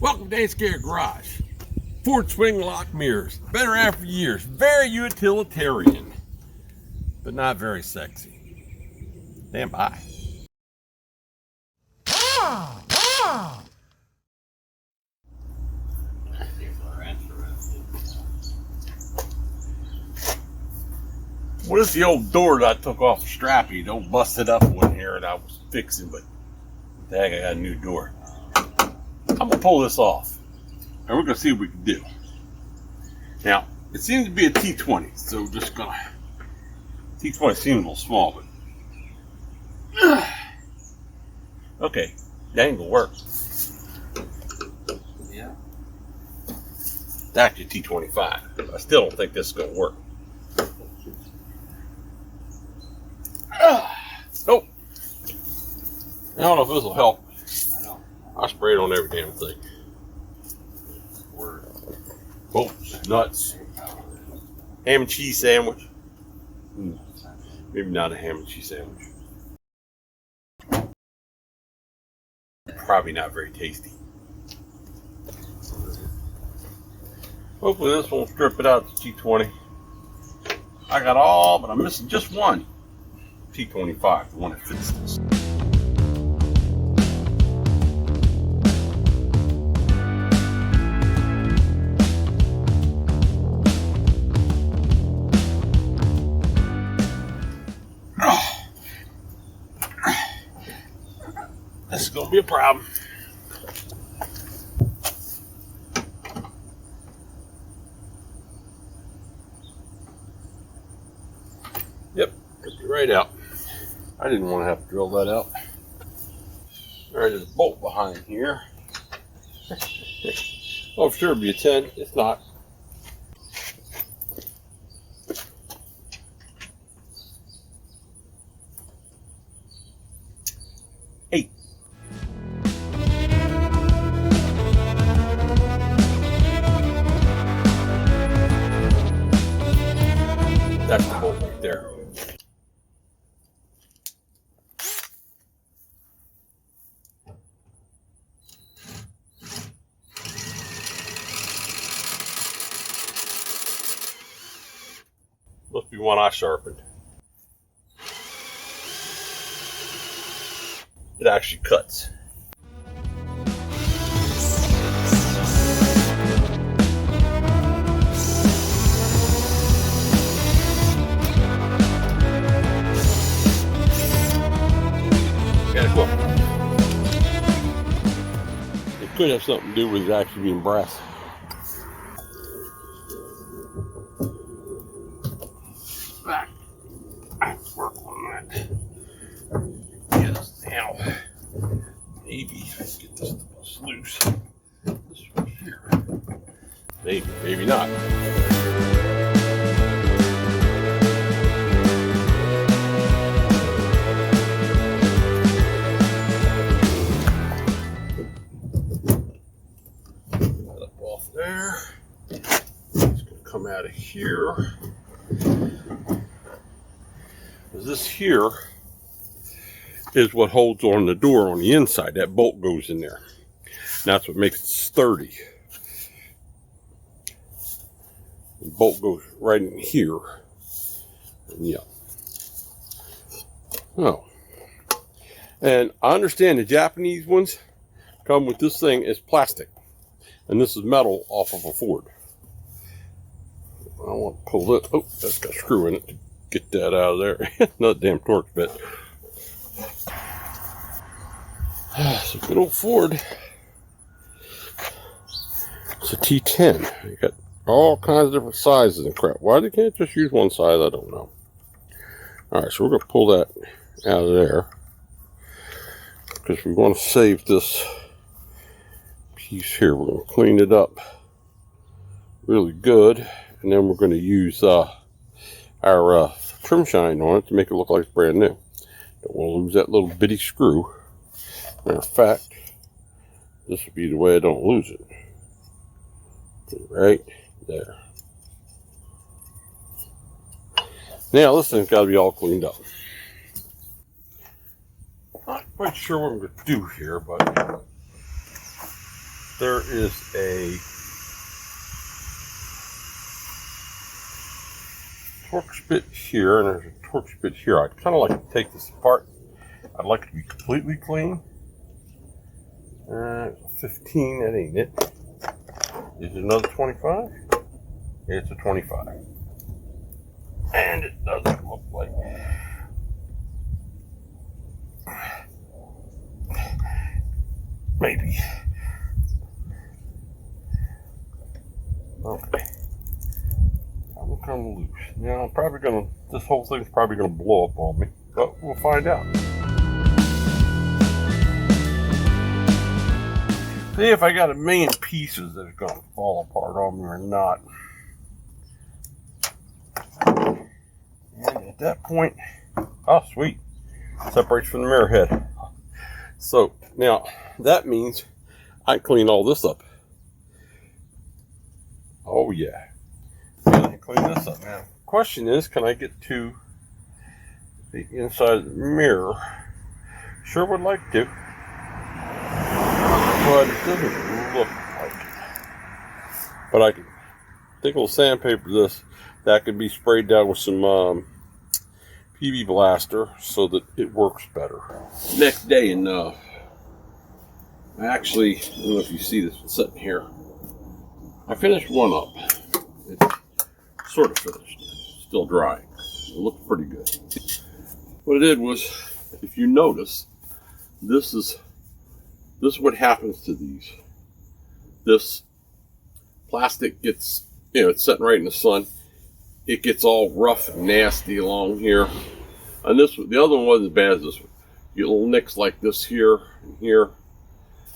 Welcome to Ain't Scared Garage. Ford swing lock mirrors. Been around for years. Very utilitarian, but not very sexy. Stand by. Well, this is the old door that I took off of Strappy. The old busted up one here that I was fixing, but dang, I got a new door. I'm gonna pull this off, and we're gonna see what we can do. Now, it seems to be a T20, so we're just gonna. T20 seems a little small, but okay, that ain't gonna work. Yeah, it's actually T25. But I still don't think this is gonna work. Nope. I don't know if this will help. I sprayed on every damn thing. Bolts, nuts, ham and cheese sandwich. Maybe not a ham and cheese sandwich. Probably not very tasty. Hopefully this won't strip it out to T20. I got all, but I'm missing just one. T25, the one that fits this. This is going to be a problem. Yep, took it right out. I didn't want to have to drill that out. Alright, there's a bolt behind here. Oh, sure, it'd be a 10. It's not. That's the bolt right there. Must be one I sharpened. It actually cuts. It could have something to do with it actually being brass. Back. I have to work on that. Yes, now. Maybe let's get this bus loose. This right here. Maybe, maybe not. There. It's going to come out of here. This here is what holds on the door on the inside. That bolt goes in there. That's what makes it sturdy. The bolt goes right in here. And yeah. Oh. And I understand the Japanese ones come with this thing as plastic. And this is metal off of a Ford. I want to pull it. Oh, that's got a screw in it to get that out of there. Not a damn torque bit. It's a good old Ford. It's a T10. You got all kinds of different sizes and crap. Why they can't just use one size, I don't know. Alright, so we're going to pull that out of there. Because we want to save this piece here. We're going to clean it up really good, and then we're going to use our trim shine on it to make it look like it's brand new. Don't want to lose that little bitty screw. Matter of fact, this would be the way I don't lose it. Right there. Now this thing's got to be all cleaned up. Not quite sure what I'm going to do here, but there is a torch bit here and there's a torch bit here. I'd kind of like to take this apart. I'd like it to be completely clean. 15, that ain't it. Is it another 25? It's a 25. And it doesn't look like. Maybe. Okay. I'm gonna come loose. Now I'm probably gonna, this whole thing's probably gonna blow up on me, but we'll find out. See if I got a million pieces that are gonna fall apart on me or not. And at that point, oh sweet, separates from the mirror head. So now that means I clean all this up. Oh yeah, I can clean this up now. Question is, can I get to the inside of the mirror? Sure would like to, but it doesn't look like it. But I can take a little sandpaper this. That could be sprayed down with some PB Blaster so that it works better. Next day, and actually, I don't know if you see this sitting here. I finished one up. It's sort of finished. Still drying. It looked pretty good. What I did was, if you notice, this is what happens to these. This plastic gets, it's sitting right in the sun. It gets all rough and nasty along here. And the other one wasn't as bad as this one. You get little nicks like this here and here.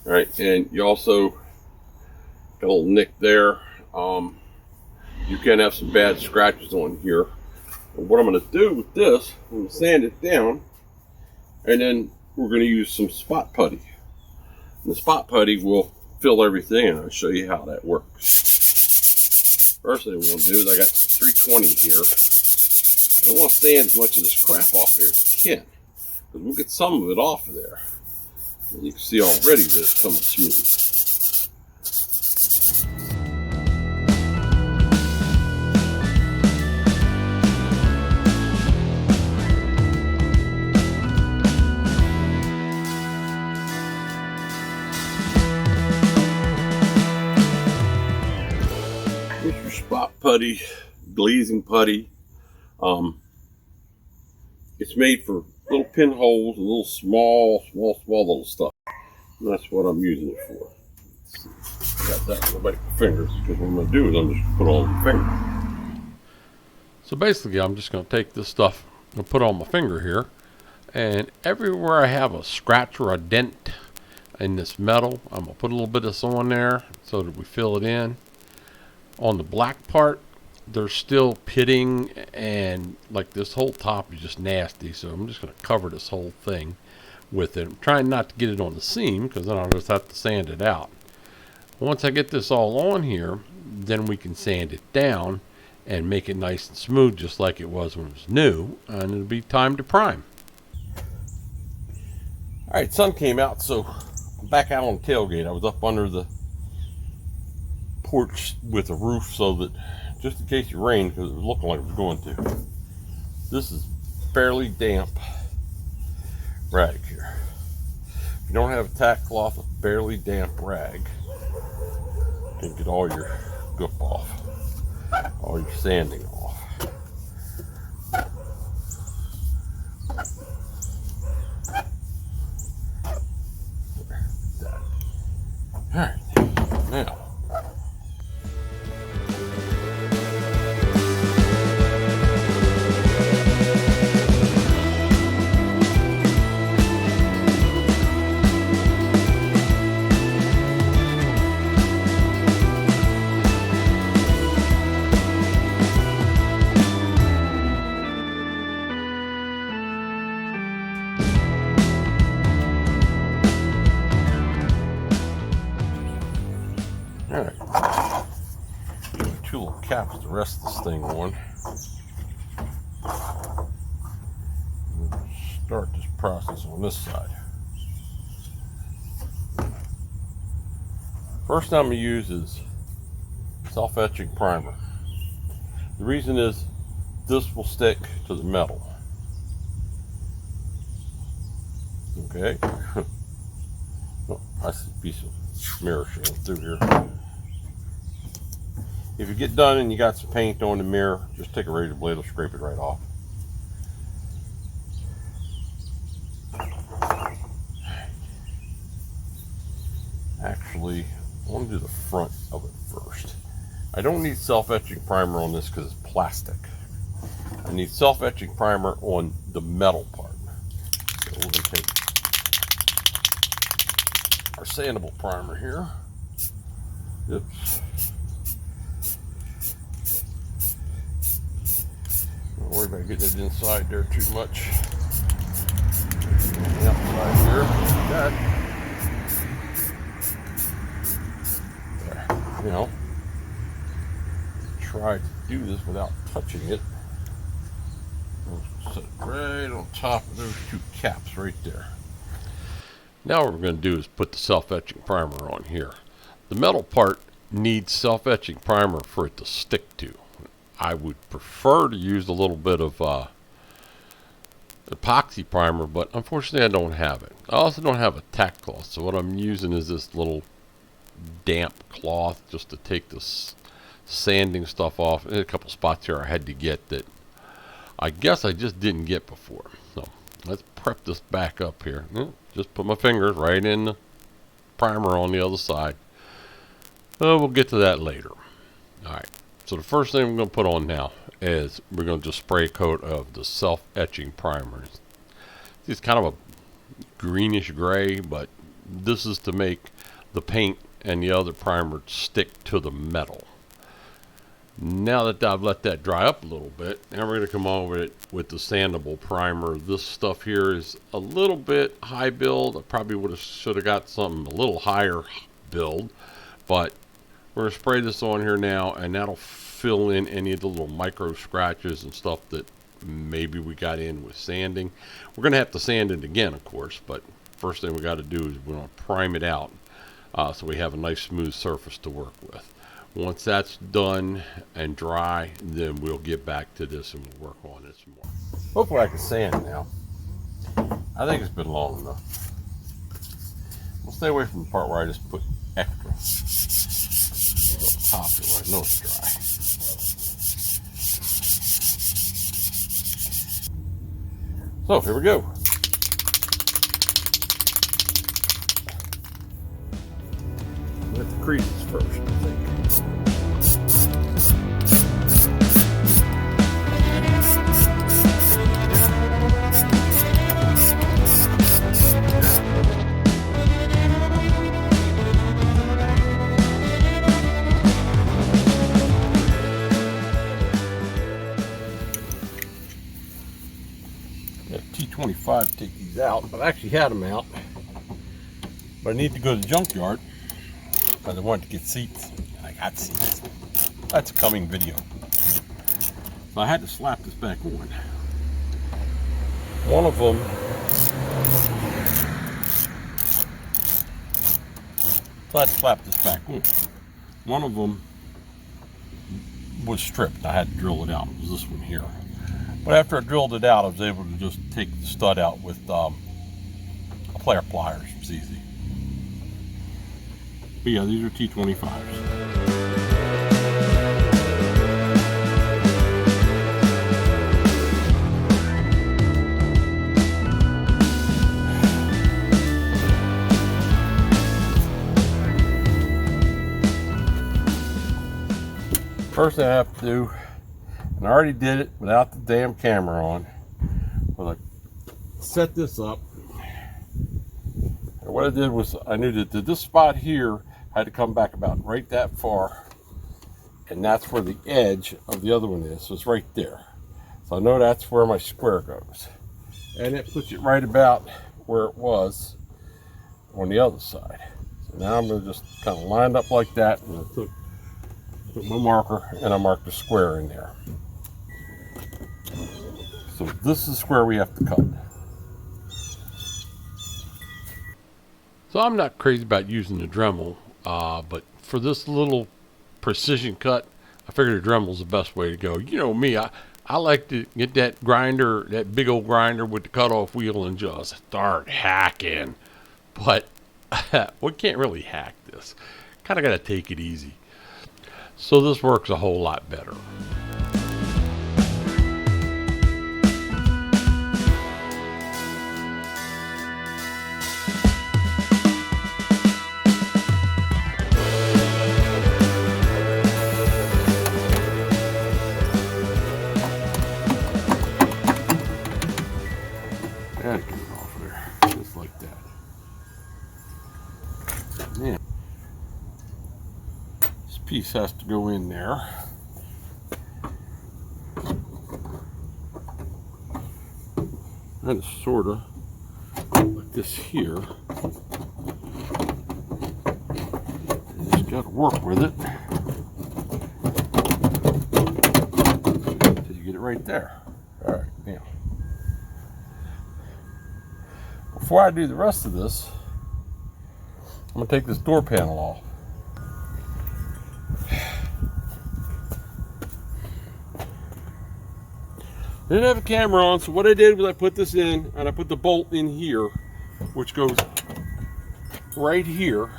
Right, and you also got a little nick there. You can have some bad scratches on here. And what I'm going to do with this, I'm going to sand it down, and then we're going to use some spot putty. And the spot putty will fill everything, and I'll show you how that works. First thing we want to do is I got 320 here. I want to sand as much of this crap off here as you can, because we'll get some of it off of there. And you can see already that it's coming smooth. Here's your spot putty, glazing putty. It's made for little pinholes and little small little stuff. And that's what I'm using it for. Got that on my fingers, because what I'm going to do is I'm just going to put it on my finger. So basically I'm just going to take this stuff and put it on my finger here, and everywhere I have a scratch or a dent in this metal, I'm going to put a little bit of this on there so that we fill it in. On the black part, there's still pitting, and like this whole top is just nasty, so I'm just going to cover this whole thing with it. I'm trying not to get it on the seam, because then I'll just have to sand it out. Once I get this all on here, then we can sand it down and make it nice and smooth, just like it was when it was new, and it'll be time to prime. Alright, sun came out, so I'm back out on the tailgate. I was up under the porch with a roof so that just in case it rained, because it was looking like it was going to. This is fairly damp rag here. If you don't have a tack cloth, a fairly damp rag, you can get all your goop off, all your sanding off. Alright, now two little caps to rest this thing on. Start this process on this side. First thing I'm going to use is self-etching primer. The reason is this will stick to the metal. Okay. Oh, I see a piece of mirror showing through here. If you get done and you got some paint on the mirror, just take a razor blade, it'll scrape it right off. Actually, I want to do the front of it first. I don't need self-etching primer on this because it's plastic. I need self-etching primer on the metal part. So we're going to take our sandable primer here. Oops. Don't worry about getting it inside there too much. On the outside here, like that. There. You know, try to do this without touching it. We'll set it right on top of those two caps right there. Now what we're going to do is put the self-etching primer on here. The metal part needs self-etching primer for it to stick to. I would prefer to use a little bit of epoxy primer, but unfortunately I don't have it. I also don't have a tack cloth, so what I'm using is this little damp cloth just to take this sanding stuff off. There's a couple spots here I had to get that I guess I just didn't get before. So let's prep this back up here. Just put my fingers right in the primer on the other side. We'll get to that later. Alright, so the first thing we're going to put on now is we're going to just spray a coat of the self-etching primer. It's kind of a greenish gray, but this is to make the paint and the other primer stick to the metal. Now that I've let that dry up a little bit, now we're going to come over it with the sandable primer. This stuff here is a little bit high build. I probably should have got something a little higher build, but we're going to spray this on here now, and that'll fill in any of the little micro scratches and stuff that maybe we got in with sanding. We're going to have to sand it again, of course, but first thing we got to do is we're going to prime it out so we have a nice smooth surface to work with. Once that's done and dry, then we'll get back to this and we'll work on it some more. Hopefully I can sand now. I think it's been long enough. We'll stay away from the part where I just put extra. Top it where I know it's dry. So here we go. With the creases first, I think. T25 to take these out, but I actually had them out. But I need to go to the junkyard because I wanted to get seats. And I got seats. That's a coming video. So I had to slap this back on. One of them so I had to slap this back on. One of them was stripped. I had to drill it out. It was this one here. But after I drilled it out, I was able to just take the stud out with flare pliers. It was easy. But yeah, these are T25s. First thing I have to do, and I already did it without the damn camera on, was I set this up. And what I did was I knew that this spot here had to come back about right that far, and that's where the edge of the other one is, so it's right there. So I know that's where my square goes. And it puts it right about where it was on the other side. So now I'm going to just kind of line up like that, and I took my marker and I marked a square in there. So this is where we have to cut. So I'm not crazy about using the Dremel But for this little precision cut, I figured a Dremel's the best way to go. You know me, I like to get that grinder, that big old grinder with the cutoff wheel, and just start hacking. But we can't really hack this. Kind of got to take it easy. So this works a whole lot better. And get it off there, just like that. Man, this piece has to go in there. And it's sort of like this here. You just got to work with it until you get it right there. All right, now. Before I do the rest of this, I'm going to take this door panel off. I didn't have a camera on, so what I did was I put this in, and I put the bolt in here, which goes right here,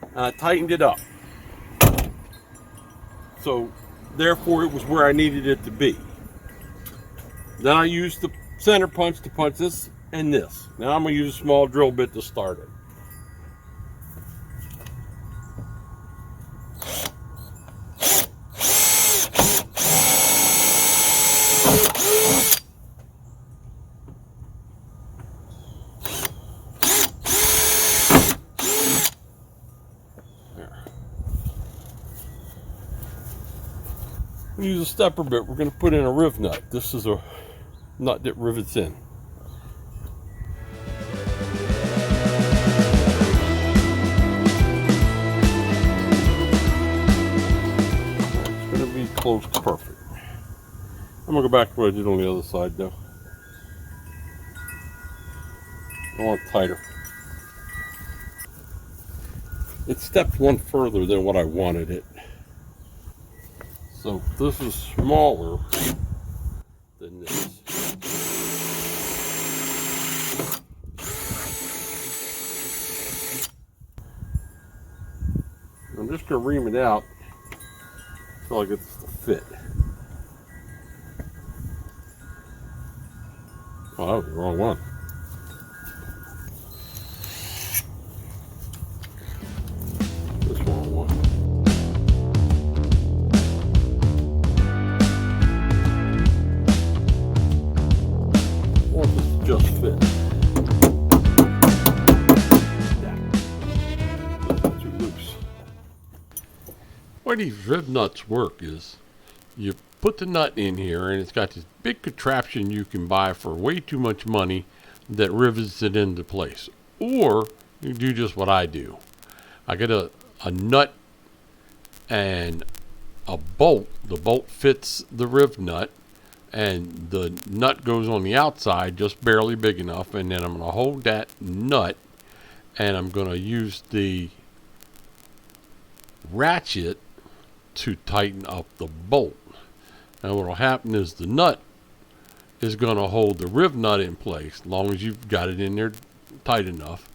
and I tightened it up. So, therefore, it was where I needed it to be. Then I used the center punch to punch this and this. Now I'm going to use a small drill bit to start it. We use a stepper bit. We're going to put in a riv nut. This is a nut that rivets in. It's going to be close to perfect. I'm going to go back to what I did on the other side though. I want it tighter. It stepped one further than what I wanted it. So this is smaller than this. I'm just going to ream it out until I get this to fit. Oh, that was the wrong one. This wrong one. Just fit. Too loose. The way these rib nuts work is you put the nut in here and it's got this big contraption you can buy for way too much money that rivets it into place. Or you do just what I do. I get a nut and a bolt. The bolt fits the riv nut. And the nut goes on the outside, just barely big enough, and then I'm going to hold that nut and I'm going to use the ratchet to tighten up the bolt. And what will happen is the nut is going to hold the riv nut in place, as long as you've got it in there tight enough,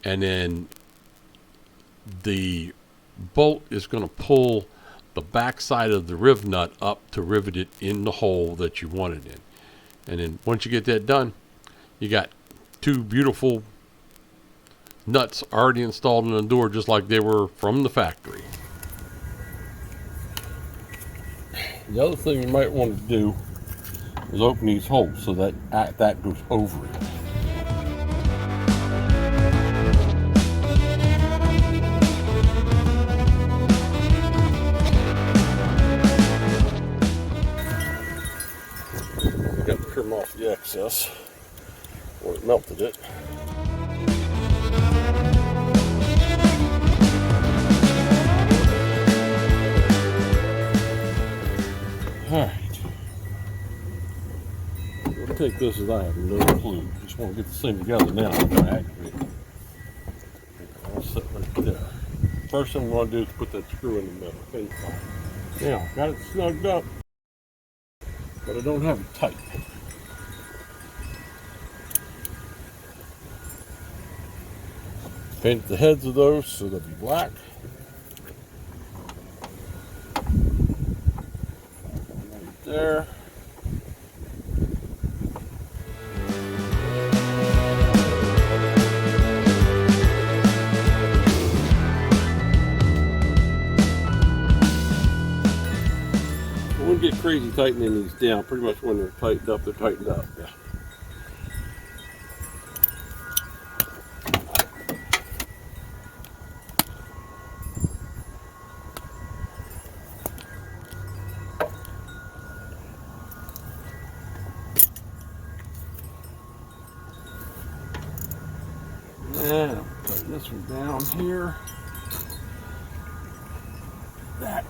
and then the bolt is going to pull the back side of the riv nut up to rivet it in the hole that you want it in. And then once you get that done, you got two beautiful nuts already installed in the door, just like they were from the factory. The other thing you might want to do is open these holes so that that goes over it. Trim off the excess, or it melted it. Alright. We'll take this as I have no clue. Just want to get this thing together now. I'm going to activate it. I'll set There. First thing I'm going to do is put that screw in the middle. Now, got it snugged up, but I don't have it tight. Paint the heads of those so they'll be black. Right there. I wouldn't get crazy tightening these down. Pretty much when they're tightened up, they're tightened up. Yeah. And I'm putting this one down here. That.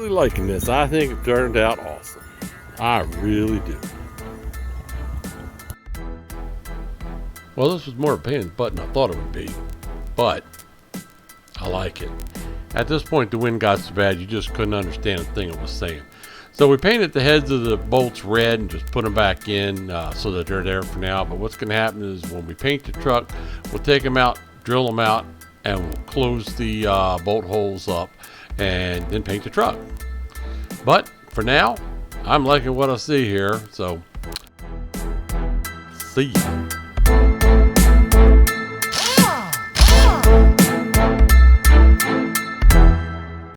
Liking this. I think it turned out awesome. I really do. Well, this was more a pain in the butt than I thought it would be, but I like it. At this point, the wind got so bad you just couldn't understand a thing it was saying. So we painted the heads of the bolts red and just put them back in so that they're there for now. But what's going to happen is when we paint the truck, we'll take them out, drill them out, and we'll close the bolt holes up and then paint the truck. But for now, I'm liking what I see here, so see ya.